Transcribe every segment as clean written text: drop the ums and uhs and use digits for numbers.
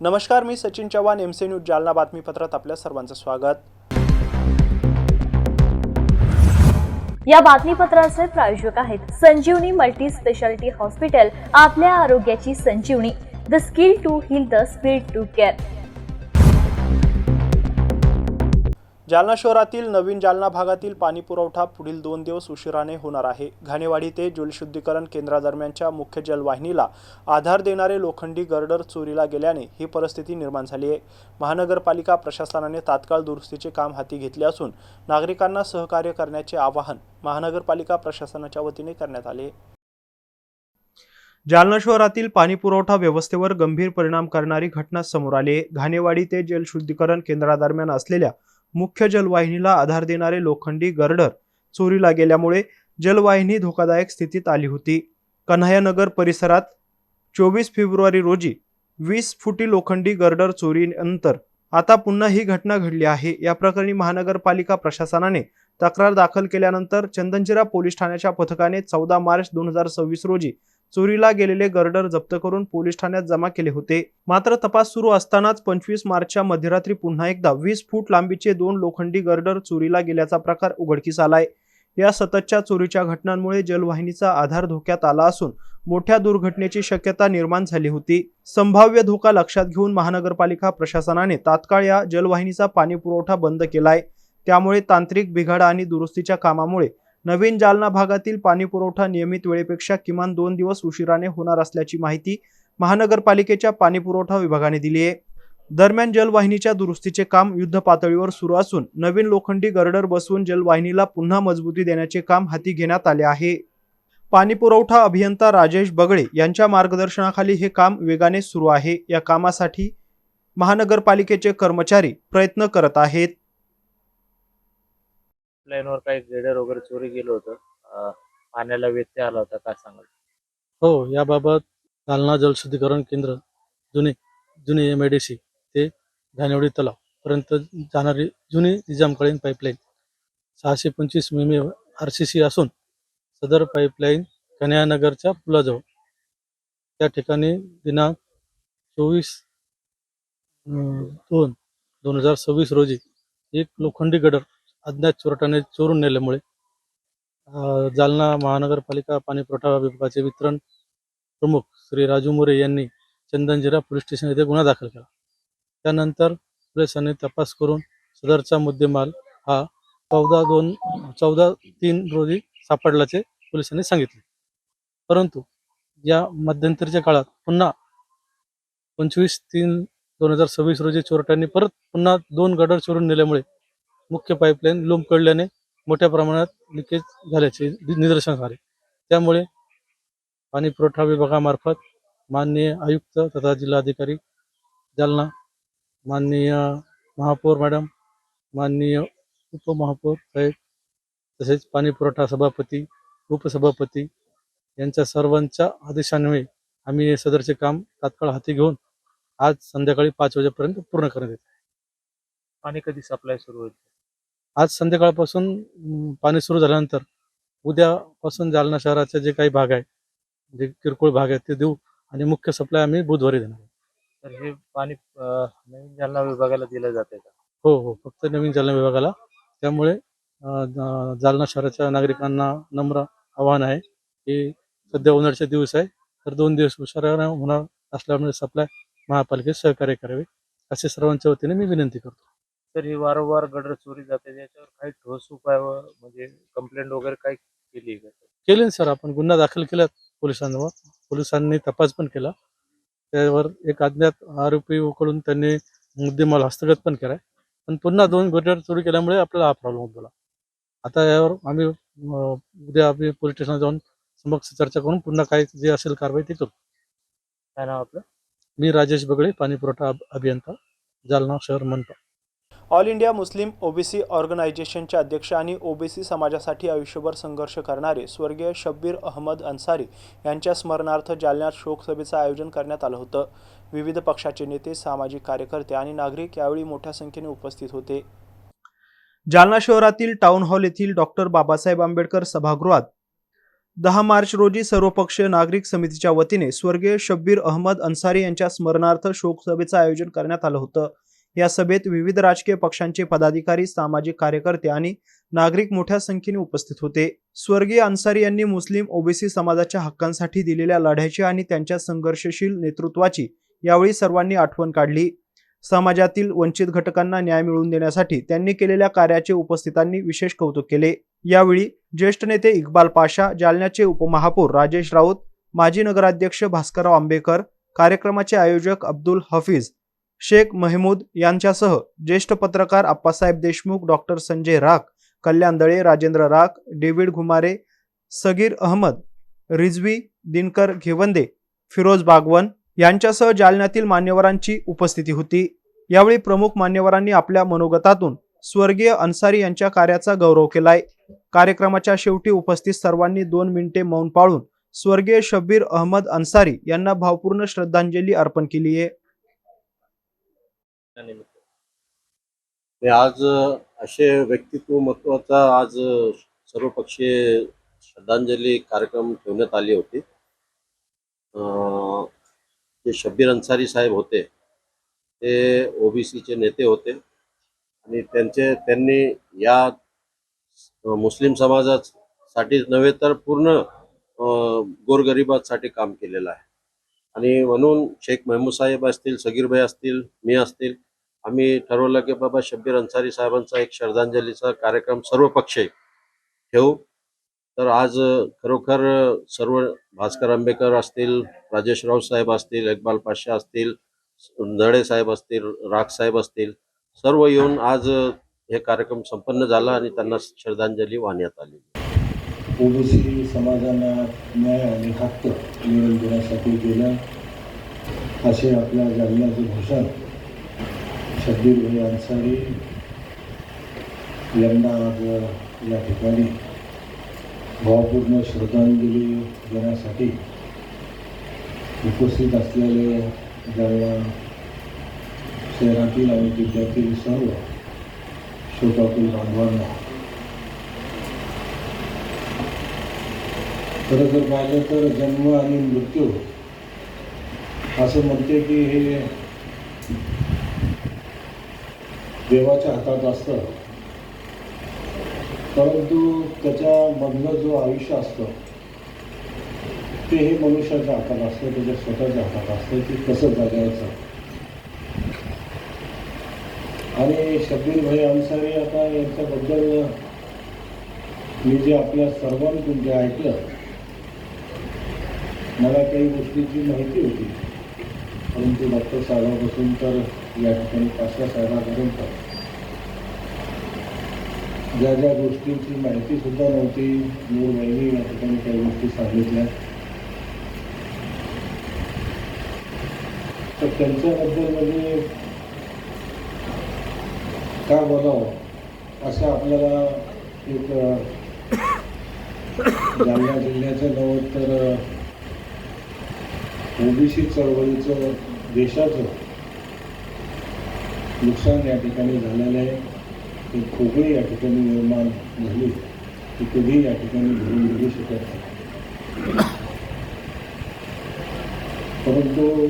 नमस्कार, मी Sachin Chavan, MC news Jalna बातमीपत्रात आपल्या सर्वांचं स्वागत। या बातमीपत्राचे प्रायोजक आहेत संजीवनी मल्टी स्पेशालिटी हॉस्पिटल, आपल्या आरोग्याची संजीवनी, the skill to heal, the speed to care. Jalna शहरातील नवीन जालना भागातील पाणी पुरवठा पुढील 2 दिवस उशिराने होणार आहे। घाणेवाडी ते जलशुद्धीकरण केंद्रादरम्यानच्या मुख्य जलवाहिनीला आधार देणारे लोखंडी गर्डर चोरीला गेल्याने ही परिस्थिती निर्माण झाली आहे। महानगरपालिका प्रशासनाने तात्काळ दुरुस्तीचे काम हाती घेतले असून नागरिकांना सहकार्य करण्याचे आवाहन महानगरपालिका प्रशासनाच्या वतीने करण्यात आले। जालना शहरातील पाणी पुरवठा व्यवस्थेवर गंभीर परिणाम करणारी घटना समोर आली। घाणेवाडी ते जलशुद्धीकरण केंद्रादरम्यान असलेल्या मुख्य जलवाहिनीला आधार देणारे लोखंडी गर्डर चोरीला गेल्यामुळे जलवाहिनी धोकादायक स्थितीत आली होती। कन्हैयानगर परिसरात 24 फेब्रुवारी रोजी 20 फुटी लोखंडी गर्डर चोरीनंतर आता पुन्हा ही घटना घडली आहे। या प्रकरणी महानगरपालिका प्रशासनाने तक्रार दाखल केल्यानंतर चंदनजिरा पोलीस ठाण्याच्या पथकाने 14 मार्च 2026 रोजी चोरीला गेलेले गर्डर जप्त करून पोलीस ठाण्यात जमा केले होते। मात्र तपास सुरू असतानाच 25 मार्चच्या मध्यरात्री पुन्हा एकदा 20 फूट लांबीचे 2 लोखंडी गर्डर चोरीला गेल्याचा प्रकार उघडकीस आलाय। या सततच्या चोरीच्या घटनांमुळे जलवाहिनीचा आधार धोक्यात आला असून मोठ्या दुर्घटनेची शक्यता निर्माण झाली होती। संभाव्य धोका लक्षात घेऊन महानगरपालिका प्रशासनाने तात्काळ या जलवाहिनीचा पाणी पुरवठा बंद केलाय। त्यामुळे तांत्रिक बिघाड आणि दुरुस्तीच्या कामामुळे नवीन जालना भागातील पाणी पुरवठा नियमित वेळेपेक्षा किमान 2 दिवस उशिराने होणार असल्याची माहिती महानगरपालिकेच्या पाणी पुरवठा विभागाने दिली आहे। दरम्यान जलवाहिनीच्या दुरुस्तीचे काम युद्धपातळीवर सुरू असून नवीन लोखंडी गर्डर बसवून जलवाहिनीला पुन्हा मजबूती देण्याचे काम हाती घेण्यात आले आहे। पाणी पुरवठा अभियंता राजेश बगळे यांच्या मार्गदर्शनाखाली हे काम वेगाने सुरू आहे। या कामासाठी महानगरपालिकेचे कर्मचारी प्रयत्न करत आहेत। लाईनवर काही ग्रेडर वगैरे चोरी गेलं होतं, पाण्याला व्यत्यय आला होता, काय सांगाल? हो, याबाबत जालना जलशुद्धीकरण केंद्र जुनी MIDC ते घाणेवाडी तलाव पर्यंत जाणारी जुनी निजामकालीन पाईपलाईन 625 मिमी RCC असून सदर पाईपलाईन कन्हैयानगरच्या पुलाजवळ त्या ठिकाणी दिनांक 24/2/2026 रोजी एक लोखंडी गर्डर अज्ञात चोरट्याने चोरून नेल्यामुळे जालना महानगरपालिका पाणी पुरवठा विभागाचे वितरण प्रमुख श्री राजू मोरे यांनी चंदनजिरा पोलीस स्टेशन येथे गुन्हा दाखल केला। त्यानंतर पोलिसांनी तपास करून सदरचा मुद्देमाल हा 14/3 रोजी सापडल्याचे पोलिसांनी सांगितले। परंतु या मध्यंतरीच्या काळात पुन्हा 25/3/2026 रोजी चोरट्यांनी परत पुन्हा 2 गर्डर चोरून नेल्यामुळे मुख्य पाईपलाईन लोंबकळल्याने मोठ्या प्रमाणात लिकेज झाल्याचे निदर्शनास आले। त्यामुळे पाणी पुरवठा विभागामार्फत माननीय आयुक्त तथा जिल्हाधिकारी जालना, माननीय महापौर मॅडम, माननीय उपमहापौर साहेब तसेच पाणी पुरवठा सभापती, उपसभापती यांच्या सर्वांच्या आदेशान्वये आम्ही सदरचे काम तात्काळ हाती घेऊन आज संध्याकाळी 5 वाजेपर्यंत पूर्ण करण्यात येते। पाणी कधी सप्लाय सुरू होईल? आज संध्याकाळपासून पाणी सुरू झाल्यानंतर उद्यापासून जालना शहराचे जे काही भाग आहे, जे किरकोळ भाग आहेत ते देऊ आणि मुख्य सप्लाय आम्ही बुधवारी देणार। तर हे पाणी नवीन जालना विभागाला दिलं जाते का? हो, फक्त नवीन जालना विभागाला। त्यामुळे जालना शहराच्या नागरिकांना नम्र आवाहन आहे की सध्या उन्हाळ्याचे दिवस आहे, तर 2 दिवस उशिरा होणार असल्यामुळे सप्लाय महापालिकेत सहकार्य करावे असे सर्वांच्या वतीने मी विनंती करतो। तर ही वारंवार गडर चोरी जाते, याच्यावर काही ठोस उपाय म्हणजे कंप्लेंट वगैरे काय केली का? केले सर, आपण गुन्हा दाखल केलात पोलिसांवर, पोलिसांनी तपास पण केला, त्यावर एक अज्ञात आरोपीकडून त्यांनी मुद्देमाल हस्तगत पण केलाय। पण पुन्हा 2 गर्डर चोरी केल्यामुळे आपल्याला हा प्रॉब्लेम उद्भवला। आता यावर आम्ही उद्या पोलीस स्टेशनला जाऊन समक्ष चर्चा करून पुन्हा काय जे असेल कारवाई ती करू। काय नाव आपलं? मी राजेश बगळे, पाणी पुरवठा अभियंता, जालना शहर मनपा। ऑल इंडिया मुस्लिम ओबीसी ऑर्गनायझेशनचे अध्यक्ष आणि ओबीसी समाजासाठी आयुष्यभर संघर्ष करणारे स्वर्गीय शब्बीर अहमद अन्सारी यांच्या स्मरणार्थ जालन्यात शोक सभेचं आयोजन करण्यात आलं होतं। विविध पक्षाचे नेते, सामाजिक कार्यकर्ते आणि नागरिक यावेळी मोठ्या संख्येने उपस्थित होते। जालना शहरातील टाउन हॉल येथील डॉक्टर बाबासाहेब आंबेडकर सभागृहात 10 मार्च रोजी सर्वपक्षीय नागरिक समितीच्या वतीने स्वर्गीय शब्बीर अहमद अन्सारी यांच्या स्मरणार्थ शोकसभेचं आयोजन करण्यात आलं होतं. या सभेत विविध राजकीय पक्षांचे पदाधिकारी, सामाजिक कार्यकर्ते आणि नागरिक मोठ्या संख्येने उपस्थित होते. स्वर्गीय अन्सारी यांनी मुस्लिम ओबीसी समाजाच्या हक्कांसाठी दिलेल्या लढ्याची आणि त्यांच्या संघर्षशील नेतृत्वाची यावेळी सर्वांनी आठवण काढली. समाजातील वंचित घटकांना न्याय मिळवून देण्यासाठी त्यांनी केलेल्या कार्याचे उपस्थितांनी विशेष कौतुक केले. यावेळी ज्येष्ठ नेते इक्बाल पाशा, जालन्याचे उपमहापौर राजेश राऊत, माजी नगराध्यक्ष भास्करराव आंबेकर, कार्यक्रमाचे आयोजक अब्दुल हफीज, शेख महमूद यांच्यासह ज्येष्ठ पत्रकार आप्पासाहेब देशमुख, डॉक्टर संजय राख, कल्याण दळे, राजेंद्र राख, डेव्हिड घुमारे, सगीर अहमद, रिझवी, दिनकर घेवंदे, फिरोज बागवन यांच्यासह जालन्यातील मान्यवरांची उपस्थिती होती. यावेळी प्रमुख मान्यवरांनी आपल्या मनोगतातून स्वर्गीय अन्सारी यांच्या कार्याचा गौरव केलाय. कार्यक्रमाच्या शेवटी उपस्थित सर्वांनी 2 मिनिटे मौन पाळून स्वर्गीय शब्बीर अहमद अन्सारी यांना भावपूर्ण श्रद्धांजली अर्पण केली आहे. आज असे व्यक्तित्व महत्वाचा आज सर्वपक्षीय श्रद्धांजली कार्यक्रम ठेवण्यात आली होती. जे शब्बीर अन्सारी साहेब होते ते ओबीसीचे नेते होते आणि त्यांनी या मुस्लिम समाजासाठीच नव्हे तर पूर्ण गोरगरिबांसाठी काम केलेलं आहे. आणि म्हणून शेख महमूद साहेब असतील, सगीर भाई असतील, मी असतील, आम्ही ठरवलं की बाबा शब्बीर अन्सारी साहेबांचा एक श्रद्धांजलीचा कार्यक्रम सर्वपक्षीय ठेवू. तर आज खरोखर सर्व भास्कर आंबेकर असतील, राजेश राऊत साहेब असतील, इक्बाल पाशा असतील, दळे साहेब असतील, राख साहेब असतील, सर्व येऊन आज हे कार्यक्रम संपन्न झाला आणि त्यांना श्रद्धांजली वाहण्यात आली. ओबीसी समाजाला न्याय आणि हक्क मिळवून देण्यासाठी गेल्या असे आपल्या जालन्याचे भूषण शब्बीर भाई अन्सारी यांना आज या ठिकाणी भावपूर्ण श्रद्धांजली देण्यासाठी उपस्थित असलेले जालना शहरातील आणि जिल्ह्यातील सर्व शोकाकुल बांधवांना, खरं जर पाहिलं तर जन्म आणि मृत्यू असं म्हणते की हे देवाच्या हातात असतं, परंतु त्याच्यामधलं जो आयुष्य असतं ते हे मनुष्याच्या हातात असतं, त्याच्या स्वतःच्या हातात असतं की कसं जगायचं. आणि शब्बीर भाई अन्सारी आता यांच्याबद्दल मी जे आपल्या सर्वांकडून जे ऐकलं, मला काही गोष्टीची माहिती होती, परंतु डॉक्टर साहेबापासून तर या ठिकाणी पाशा साहेबांपर्यंत ज्या ज्या गोष्टींची माहिती सुद्धा नव्हती, मूळ बहिणी या ठिकाणी काही गोष्टी सांगितल्या, तर त्यांच्याबद्दल म्हणजे काय बोलावं असं आपल्याला एक जालना जिल्ह्याचं नव्हे तर ओबीसी चळवळीचं देशाचं नुकसान या ठिकाणी झालेलं आहे. ती खोगळी या ठिकाणी निर्माण झाली ती कधी या ठिकाणी भरून निघू शकत नाही. परंतु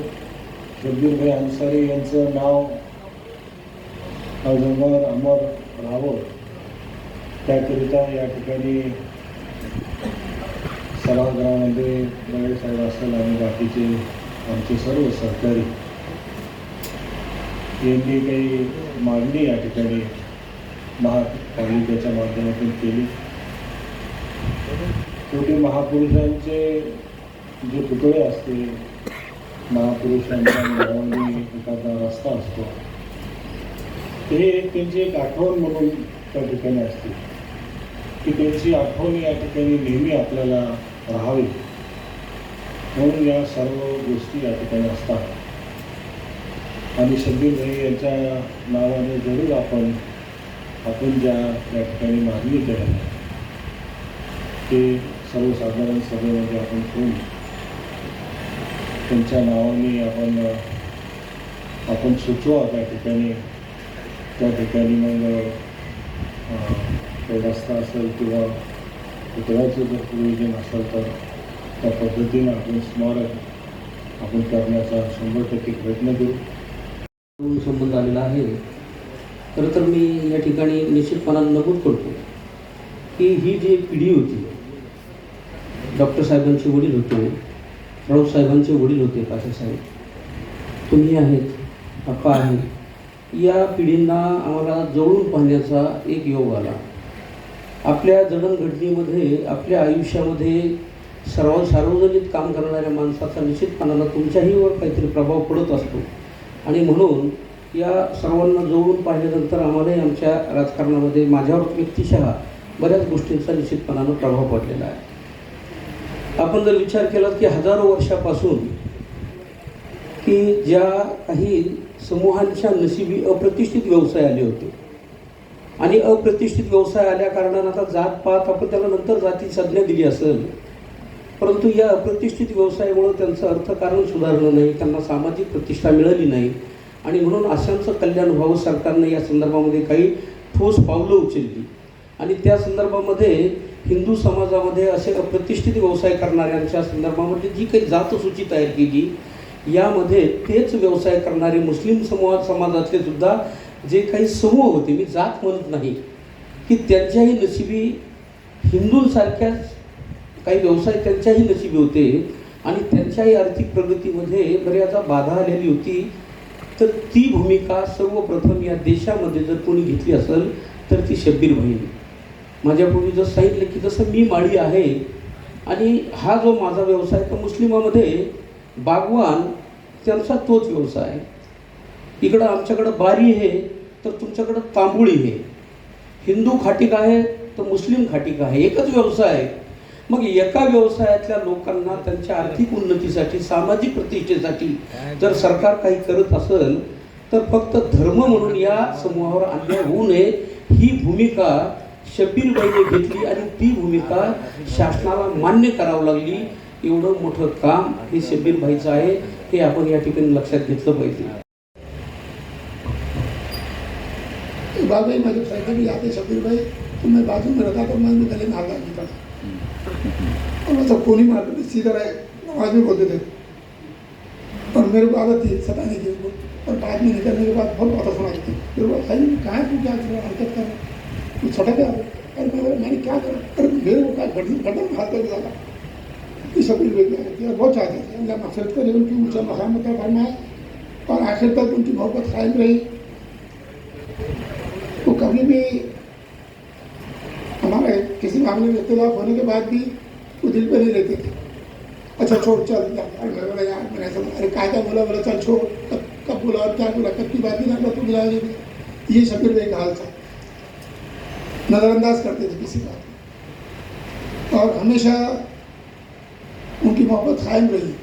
शब्बीर भाई अन्सारी यांचं नाव अमर राहावं त्याकरिता या ठिकाणी सभागृहामध्ये दळे साहेब असेल आणि बाकीचे आमचे सर्व सहकारी यांनी काही मागणी या ठिकाणी महापालिकेच्या माध्यमातून केली. शेवटी महापुरुषांचे जे पुतळे असते, महापुरुषांच्या नावाने एखादा रस्ता असतो, ते त्यांची एक आठवण म्हणून त्या ठिकाणी असते की त्यांची आठवण या ठिकाणी नेहमी आपल्याला राहावी म्हणून या सर्व गोष्टी या ठिकाणी असतात. आणि शब्बीर भाई यांच्या नावाने जरूर आपण ज्या या ठिकाणी मागणी केलेली ते सर्वसाधारण सभेमध्ये आपण ठेवून त्यांच्या नावाने आपण सुचवा त्या ठिकाणी मग तो रस्ता असेल किंवा पुतळ्याचं जर प्रयोजन असेल तर त्या पद्धतीनं आपण स्मारक आपण करण्याचा 100% प्रयत्न करू. संबंध आलेला आहे. खरं तर मी या ठिकाणी निश्चितपणाने नमूद करतो की ही जी पिढी होती, डॉक्टर साहेबांचे वडील होते, राऊत साहेबांचे वडील होते, पाशासाहेब, तुम्ही आहेत, अप्पा आहेत, या पिढींना आम्हाला जवळून पाहण्याचा एक योग आला. आपल्या जडणघडणीमध्ये, आपल्या आयुष्यामध्ये सार्वजनिक काम करणाऱ्या माणसाचा निश्चितपणाला तुमच्याहीवर काहीतरी प्रभाव पडत असतो आणि म्हणून या सर्वांना जवळून पाहिल्यानंतर आम्हालाही आमच्या राजकारणामध्ये माझ्यावर व्यक्तिशः बऱ्याच गोष्टींचा निश्चितपणानं प्रभाव पडलेला आहे. आपण जर विचार केला की हजारो वर्षापासून की ज्या काही समूहांच्या नशिबी अप्रतिष्ठित व्यवसाय आले होते आणि अप्रतिष्ठित व्यवसाय आल्या कारणानं आता जातपात आपण त्याला नंतर जाती संज्ञा दिली असेल, परंतु या अप्रतिष्ठित व्यवसायामुळे त्यांचं अर्थकारण सुधारलं नाही, त्यांना सामाजिक प्रतिष्ठा मिळाली नाही आणि म्हणून अशांचं कल्याण व्हावं सरकारनं या संदर्भामध्ये काही ठोस पावलं उचलली आणि त्या संदर्भामध्ये हिंदू समाजामध्ये असे अप्रतिष्ठित व्यवसाय करणाऱ्यांच्या संदर्भामध्ये जी काही जातसूची तयार केली, यामध्ये तेच व्यवसाय करणारे मुस्लिम समाजातले सुद्धा जे काही समूह होते, मी जात म्हणत नाही, की त्यांच्याही नशिबी हिंदूंसारख्याच काही व्यवसाय त्यांच्याही नशिबी होते आणि त्यांच्याही आर्थिक प्रगतीमध्ये बऱ्याचदा बाधा आलेली होती. तर ती भूमिका सर्वप्रथम या देशामध्ये जर कोणी घेतली असेल तर ती शब्बीर बहीण. माझ्यापूर्वी जसं सांगितलं की जसं मी माळी आहे आणि हा जो माझा व्यवसाय तर मुस्लिमामध्ये बागवान त्यांचा तोच व्यवसाय. इकडं आमच्याकडं बारी आहे तर तुमच्याकडं तांबुळी आहे, हिंदू खाटीक आहे तर मुस्लिम खाटीक आहे, एकच व्यवसाय. मग एका व्यवसायातल्या लोकांना त्यांच्या आर्थिक उन्नतीसाठी, सामाजिक प्रतिष्ठेसाठी जर सरकार काही करत असेल तर फक्त धर्म म्हणून या समूहावर अन्याय होऊ नये ही भूमिका शब्बीरबाईने घेतली आणि ती भूमिका शासनाला मान्य करावं लागली. एवढं मोठं काम हे शब्बीरबाईचं आहे, हे आपण या ठिकाणी लक्षात घेतलं पाहिजे. बाबा मुझे साइकिल भी आते शब्बीर भाई, तो मैं बाजू में रखा तो मैं भी गले में हाथ डाल देता और मतलब कोनी मारते थे, सीधा रहे आवाज में बोलते थे और मेरे को आदत थी सताने की उसको. और बाद में निकलने के बाद बहुत बातें सुनाई थी. फिर वो सही में कहाँ तू क्या हरकत कर रहा, तू छोटा क्या और मैंने क्या करा, अरे मेरे को क्या बटन हाथ कर डाला. ये शब्बीर भाई क्या बहुत चाहते थे अल्लाह मकसद करे उनकी ऊँचा मकाम अता फरमाए और आखिर तक उनकी मोहब्बत कायम रही. तो कभी भी हमारे किसी मामले में इख्तिलाफ होने के बाद भी वो दिल पे नहीं लेते थे. अच्छा छोड़ चल, मैं बोला यार मैंने ऐसा अरे कायदा बोला चल छोड़, कब बोला और क्या बोला, कब की बात नहीं करता तू बुला. ये शब्बीर भाई का हाल था, नज़रअंदाज करते थे किसी बात और हमेशा उनकी मोहब्बत कायम रही,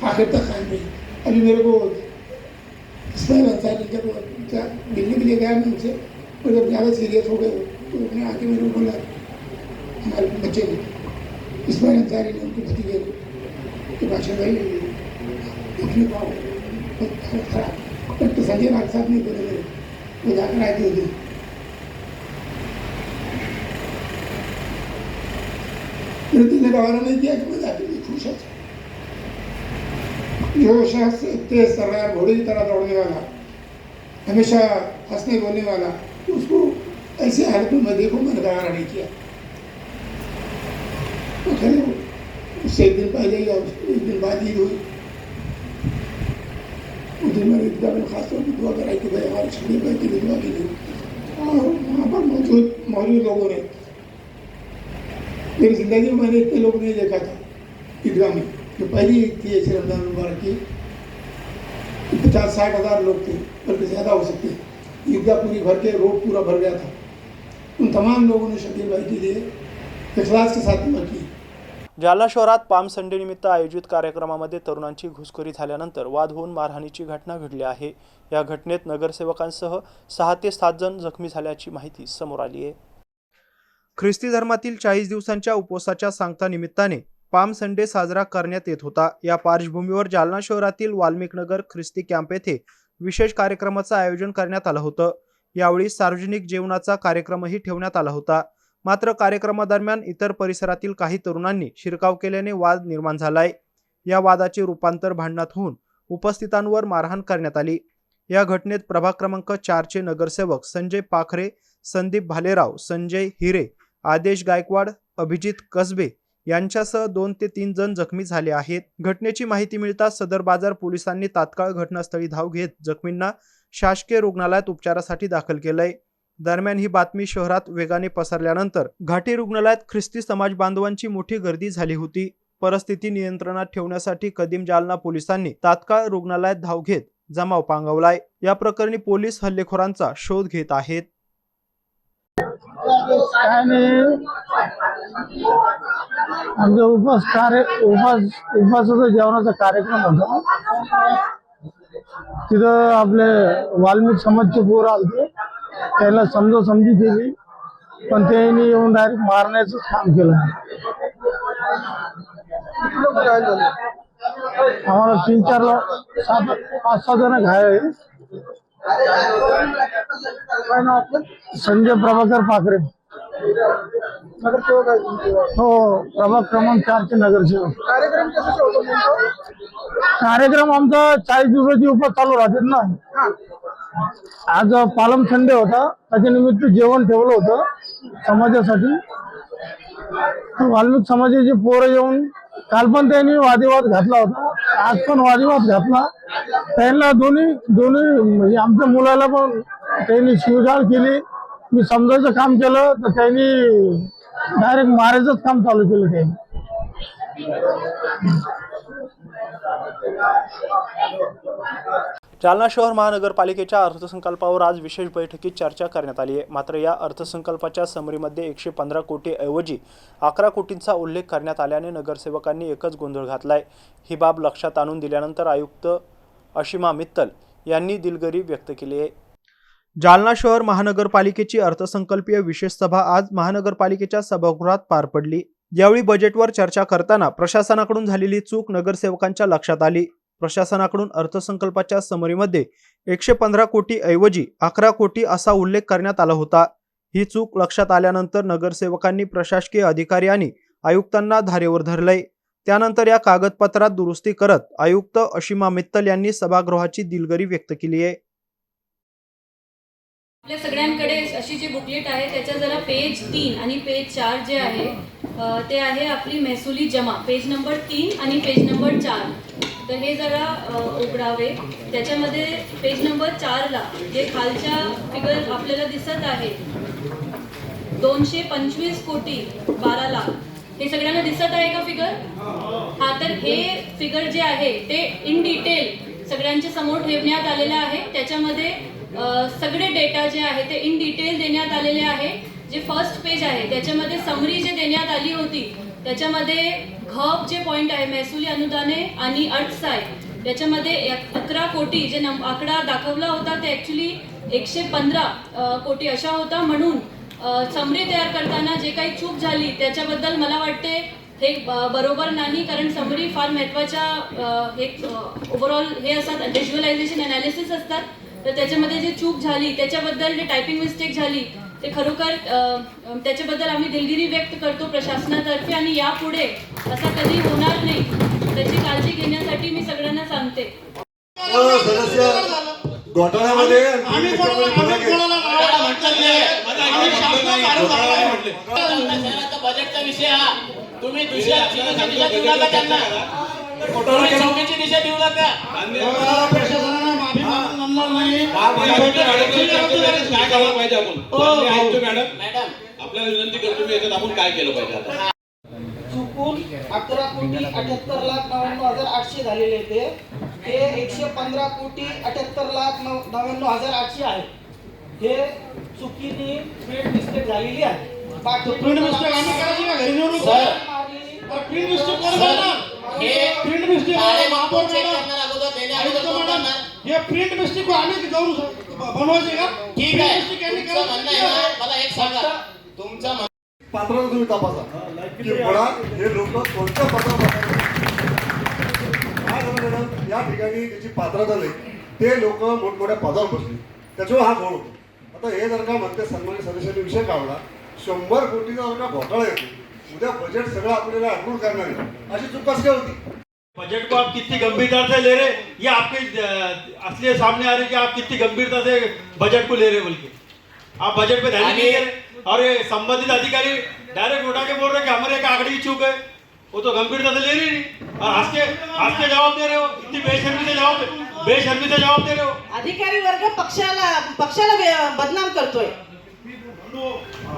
आखिर तक कायम रही. अभी मेरे को इसमें अंसारी जब दिल्ली के लिए गया मैं उनसे, और जब ज़्यादा सीरियस हो गए तो उन्होंने आके मेरे को बोला हमारे बच्चे ने, इसमें अंसारी ने उनके भतीजे को कि बादशाह भाई देखने पाओ बहुत खराब. तो संजय नाथ साहब नहीं बोले मेरे, वो जाकर आए थे उधर. मेरे दिल ने रवाना नहीं किया कि मैं जाकर खुश है. जो शख्स तेज तर्रार घोड़े की तरह दौड़ने वाला, हमेशा हंसने बोलने वाला, उसको ऐसे हालत में मैं देखूँ मैंने गवारा नहीं किया. तो खैर उससे एक दिन पहले या एक दिन बाद ईद हुई. उस दिन मैंने ईदगाह में खासतौर पर दुआ कराई कि भाई हमारे शब्बीर भाई की दुआ की गई. और वहाँ पर मौजूद लोगों ने, मेरी ज़िंदगी में मैंने इतने लोग नहीं देखा था ईदगाह में. जो पहली ईद थी ऐसे रमज़ान मुबारक की, 50-60 हज़ार लोग थे, बल्कि ज़्यादा हो सकते हैं. ईदगाह पूरी भर के, रोड पूरा भर गया था. उन तमाम लोगों ने शब्बीर भाई के लिए इखलास के साथ दुआ की. जालना शहरात पाम संडे निमित्त आयोजित कार्यक्रमामध्ये तरुणांची घुसखोरी झाल्यानंतर वाद होऊन मारहाणीची घटना घडली आहे. या घटनेत नगरसेवकांसह 6 ते 7 जण जखमी झाल्याची माहिती समोर आली आहे. ख्रिस्ती धर्मातील 40 दिवसांच्या उपवासाच्या सांगता निमित्ताने पाम संडे साजरा करण्यात येत होता. या पार्श्वभूमीवर जालना शहरातील वाल्मिकनगर ख्रिस्ती कॅम्प येथे विशेष कार्यक्रमाचं आयोजन करण्यात आलं होतं. यावेळी सार्वजनिक जेवणाचा कार्यक्रमही ठेवण्यात आला होता. मात्र कार्यक्रमादरम्यान इतर परिसरातील काही तरुणांनी शिरकाव केल्याने वाद निर्माण झालाय. या वादाचे रूपांतर भांडणात होऊन उपस्थितांवर मारहाण करण्यात आली. या घटनेत प्रभाग क्रमांक 4चे नगरसेवक संजय पाखरे, संदीप भालेराव, संजय हिरे, आदेश गायकवाड, अभिजित कसबे यांच्यासह 2 ते 3 जण जखमी झाले आहेत. घटनेची माहिती मिळताच सदर बाजार पोलिसांनी तात्काळ घटनास्थळी धाव घेत जखमींना शासकीय रुग्णालयात उपचारासाठी दाखल केलंय. दरम्यान ही बातमी शहरात वेगाने पसरल्यानंतर घाटी रुग्णालयात ख्रिस्ती समाज बांधवांची मोठी गर्दी झाली होती. परिस्थिती नियंत्रणात ठेवण्यासाठी कदीम जालना पोलिसांनी तात्काळ रुग्णालयात धाव घेत जमाव पांगवलाय. या प्रकरणी पोलीस हल्लेखोरांचा शोध घेत आहेत. आमचा उपासाचा जेवणाचा कार्यक्रम होता. तिथं आपले वाल्मिक समाजचे पोरं आलते. त्याला समजी केली, पण त्यांनी येऊन डायरेक्ट मारण्याचं काम केलं. आम्हाला 3-4 5-6 जण घायल. संजय प्रभाकर पाखरे, हो, प्रभाग क्रमांक 4चे नगरसेवक. कार्यक्रम आमचा 40 दिवसाची उपास चालू राहतात ना. आज पालम संडे होता, त्याच्या निमित्त जेवण ठेवलं होतं समाजासाठी. वाल्मिक समाजाचे पोरं येऊन काल पण त्यांनी वादविवाद घातला होता, आज पण वादविवाद घातला. त्यांना दोन्ही म्हणजे आमच्या मुलाला पण त्यांनी शिवगाळ केली. मी समजायचं काम केलं तर त्यांनी डायरेक्ट मारायचंच काम चालू केलं. त्यांनी जालना शहर महानगरपालिकेच्या अर्थसंकल्पावर आज विशेष बैठकीत चर्चा करण्यात आली आहे. मात्र या अर्थसंकल्पाच्या समरीमध्ये 115 कोटी ऐवजी 11 कोटींचा उल्लेख करण्यात आल्याने नगरसेवकांनी एकच गोंधळ घातलाय. ही बाब लक्षात आणून दिल्यानंतर आयुक्त अशिमा मित्तल यांनी दिलगिरी व्यक्त केली आहे. जालना शहर महानगरपालिकेची अर्थसंकल्पीय विशेष सभा आज महानगरपालिकेच्या सभागृहात पार पडली. यावेळी बजेटवर चर्चा करताना प्रशासनाकडून झालेली चूक नगरसेवकांच्या लक्षात आली. प्रशासनाकडून अर्थसंकल्पाच्या समरीमध्ये 115 कोटी ऐवजी 11 कोटी असा उल्लेख करण्यात आला होता. ही चूक लक्षात आल्यानंतर नगरसेवकांनी प्रशासकीय अधिकारी आणि आयुक्तांना धारेवर धरलंय. त्यानंतर या कागदपत्रात दुरुस्ती करत आयुक्त अशिमा मित्तल यांनी सभागृहाची दिलगिरी व्यक्त केली आहे. आपल्या सगळ्यांकडे अशी जी बुकलेट आहे त्याच्या जरा पेज 3 आणि पेज 4 जे आहे ते आहे आपली महसुली जमा, पेज नंबर 3 आणि पेज नंबर 4. तर हे जरा उघडावे. त्याच्यामध्ये पेज नंबर 4ला जे खालच्या फिगर आपल्याला दिसत आहे 225 कोटी 12 लाख, हे सगळ्यांना दिसत आहे का फिगर? हा, तर हे फिगर जे आहे ते इन डिटेल सगळ्यांच्या समोर ठेवण्यात आलेलं आहे. त्याच्यामध्ये सगळे डेटा जे आहे ते इन डिटेल देण्यात आलेले आहे. जे फर्स्ट पेज आहे त्याच्यामध्ये समरी जे देण्यात आली होती त्याच्यामध्ये घप जे पॉईंट आहे महसुली अनुदाने आणि अटसाय त्याच्यामध्ये 11 कोटी जे आकडा दाखवला होता ते ॲक्च्युली 115 कोटी अशा होता. म्हणून समरी तयार करताना जे काही चूक झाली त्याच्याबद्दल मला वाटते हे बरोबर नाही, कारण समरी फार महत्त्वाच्या एक ओव्हरऑल हे असतात, व्हिज्युअलायझेशन ॲनालिसिस असतात. तर त्याच्यामध्ये जी चूक झाली त्याच्याबद्दल जे टायपिंग मिस्टेक झाली ते खरोखर त्याच्याबद्दल आम्ही दिलगिरी व्यक्त करतो प्रशासनातर्फे, आणि यापुढे असा कधी होणार नाही त्याची काळजी घेण्यासाठी मी सगळ्यांना सांगते. घोटाळ्यामध्ये बजेटचा विषय हा तुम्ही दुसऱ्या दिशा देऊ नका, त्यांना चौकीची दिशा देऊ नका. प्रशासनाने माफी मागणार नाही. काय करायला पाहिजे आपण? मॅडम आपल्याला विनंती करतो मी याच्यात आपण काय केलं पाहिजे आता. चुकून 11 कोटी 78,92,800 झालेले ते 115 कोटी 78,92,800 आहे. हे चुकीने प्रिंट मिस्टेक झालेली आहे. प्रिंट मिस्टेक आम्ही करायची का घरी निवडून प्रिंट मिस्टेक कोण करणार? हे प्रिंट मिस्टेक महापौर करणार अगोदर देणे हे प्रिंट मिस्टेक आम्ही जाऊन बनवायचे का? ठीक आहे. मला एक सांगा तुमचा पात्र तुम्ही तपासा की मुळात हे लोक कोणत्या पत्रात या ठिकाणी त्याची पात्रता नाही, ते लोक मोठमोठ्या पदावर बसले, त्याच्यावर हा घोळ होतो. आता हे जर का म्हणते सन्मानित सदस्यांनी विषय काढला 100 कोटीचा मोठा घोटाळा येतो, उद्या बजेट सगळं आपल्याला अप्रूव्ह करणार आहे, अशी चूक कशी काय होती? बजट को आप कितनी गंभीरता से ले रहे, ये आपके असली सामने आ रही है कि आप कितनी गंभीरता से बजट को ले रहे बोल के। आप बजट पे ध्यान नहीं दे रहे और ये संबंधित अधिकारी डायरेक्ट उठा के बोल रहे कि हमारे एक आंकड़े की चूक है, वो तो गंभीरता से ले रही नहीं और हंस के जवाब दे रहे हो, इतनी बेशर्मी से जवाब दे रहे हो। अधिकारी वर्ग पक्षाला बदनाम करतोय।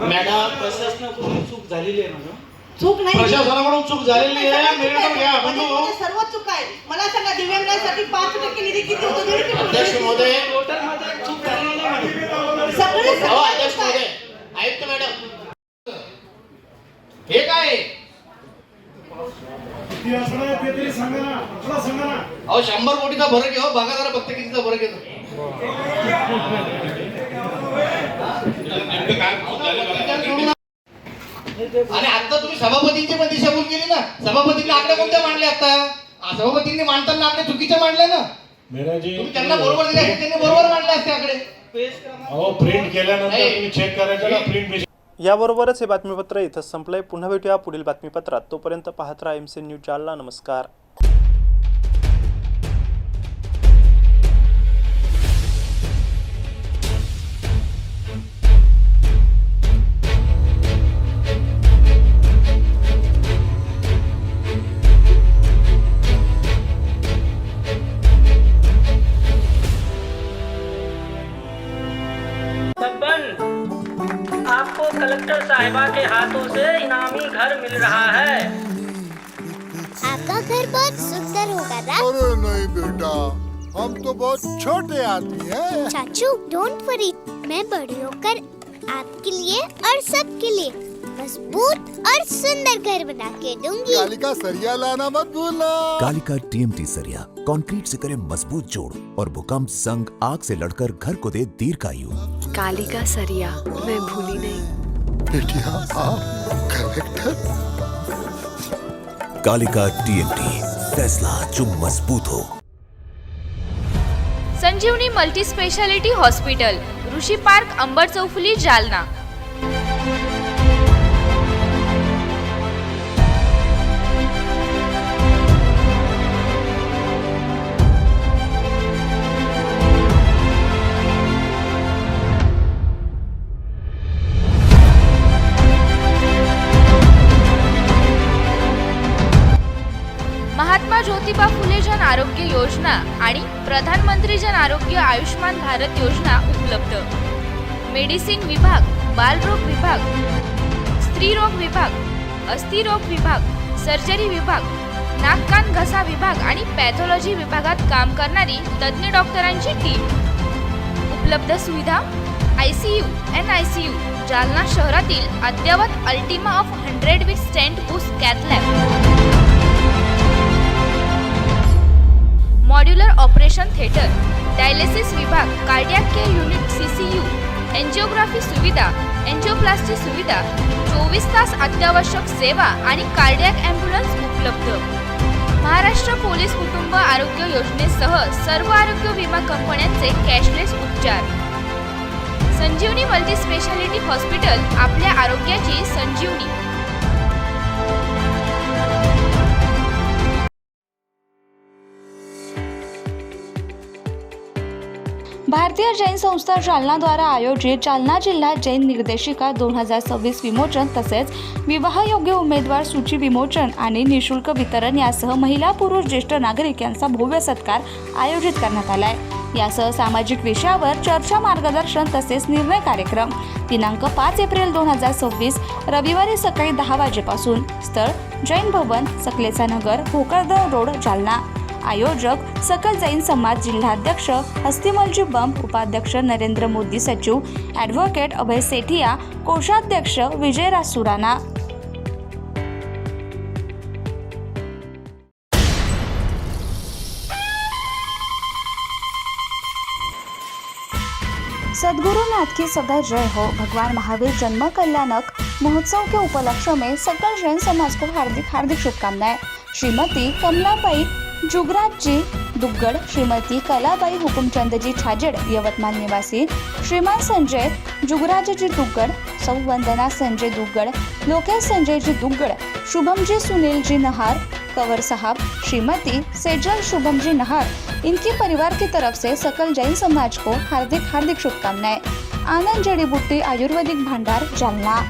मॅडम प्रशासनाकडून चूक झालेली आहे मॅडम, चूक नाही, प्रशासनाकडून चूक झालेली आहे, मेरिट घ्या बंधू। सर्व चूक आहे। मला सांगा दिव्यांगांसाठी 5% निधी किती होतो? 1.5 अध्यक्ष महोदय, टोटल मध्ये चूक झालेली नाही मॅडम। अध्यक्ष महोदय आयुक्त मॅडम, हे काय किती असणार आहे ते तरी सांगा ना, मला सांगा ना। अहो 100 कोटीचा फरक आहे हो, बघा जरा फक्त कितीचा फरक येतो। आणि आता तुम्ही सभापतींची पण दिशाभूल केली ना, सभापतींनी आकडे कोणते मांडले आता? सभापतींनी मांडताना आकडे चुकीचे मांडले ना, तुम्ही त्यांना बरोबर दिले असते, त्यांनी बरोबर मांडले असते आकडे। अहो प्रिंट केल्यानंतर तुम्ही चेक करायचं ना, प्रिंट। याबरोबरच हे बातमीपत्र इथंच संपलंय. पुन्हा भेटूया पुढील बातमीपत्रात. तोपर्यंत पाहत राहा MC न्यूज जालना. नमस्कार. आपको कलेक्टर साहिबा के हाथों से इनामी घर मिल रहा है। आपका घर बहुत सुंदर होगा ना? अरे नहीं बेटा, हम तो बहुत छोटे आदमी हैं। चाचू डोंट वरी, मैं बड़ी होकर आपके लिए और सबके लिए मजबूत और सुंदर घर बना के दूंगी। कालिका सरिया लाना मत भूलना। कालिका TMT सरिया कंक्रीट से करे मजबूत जोड़ और भूकंप संग आग से लड़कर घर को दे दीर्घायु। कालिका सरिया मैं भूली नहीं। बेटिया कलेक्टर। कालिका TMT, फैसला जो मजबूत हो। संजीवनी मल्टी स्पेशालिटी हॉस्पिटल, ऋषी पार्क, अंबर चौफुली, जालना. महात्मा ज्योतिबा फुले जन आरोग्य योजना आणि प्रधानमंत्री जन आरोग्य आयुष्मान भारत योजना उपलब्ध. मेडिसिन विभाग, बालरोग विभाग, स्त्रीरोग विभाग, अस्थिरोग विभाग, सर्जरी विभाग, नाक कान घसा विभाग आणि पॅथॉलॉजी विभागात काम करणारी तज्ञ डॉक्टरांची टीम. उपलब्ध सुविधा ICU, NICU, जालना शहरातील अद्ययावत ultima of 100 with stent boost cath lab. Modular operation theatre, dialysis विभाग, cardiac care unit CCU, angiography सुविधा, एंजिओप्लास्टी सुविधा, 24 तास अत्यावश्यक सेवा आणि कार्डियक ॲम्ब्युलन्स उपलब्ध. महाराष्ट्र पोलीस कुटुंब आरोग्य योजनेसह सर्व आरोग्य विमा कंपन्यांचे कॅशलेस उपचार. संजीवनी मल्टी स्पेशालिटी हॉस्पिटल, आपल्या आरोग्याची संजीवनी. भारतीय जैन संस्था जालना द्वारा आयोजित जालना जिल्हा जैन निर्देशिका 2026 विमोचन तसेच विवाहयोग्य उमेदवार सूची विमोचन आणि निशुल्क वितरण यासह महिला पुरुष ज्येष्ठ नागरिक यांचा भव्य सत्कार आयोजित करण्यात आला आहे. यासह सामाजिक विषयावर चर्चा, मार्गदर्शन तसेच निर्णय कार्यक्रम दिनांक 5 एप्रिल 2026 रविवारी सकाळी 10 वाजेपासून. स्थळ जैन भवन, सकलेचा नगर, भोकरदन रोड, जालना. आयोजक सकल जैन समाज, जिल्हाध्यक्ष हस्तिमलजी बंब, उपाध्यक्ष नरेंद्र मोदी, सचिव ॲडव्होकेट अभय सेठिया, कोषाध्यक्ष विजयराज सुराणा. सद्गुरुनाथ की सदा जय हो. भगवान महावीर जन्म कल्याणक महोत्सव के उपलक्ष्य में सकल जैन समाज को हार्दिक शुभकामनाएं. श्रीमती कमलाबाई जुगराज जी दुग्गड, श्रीमती कलाबाई हुकुमचंद जी छाजेड यवतमाळ निवासी, श्रीमान संजय जुगराज जी दुग्गड, सौ वंदना संजय दुग्गड़, लोकेश संजय जी दुग्गड़, शुभम जी सुनील जी नहार, कंवर साहब, श्रीमती सेजल शुभम जी नहार, इनके परिवार की तरफ से सकल जैन समाज को हार्दिक शुभकामनाएं। आनंद जड़ी बूटी आयुर्वेदिक भंडार, जालना।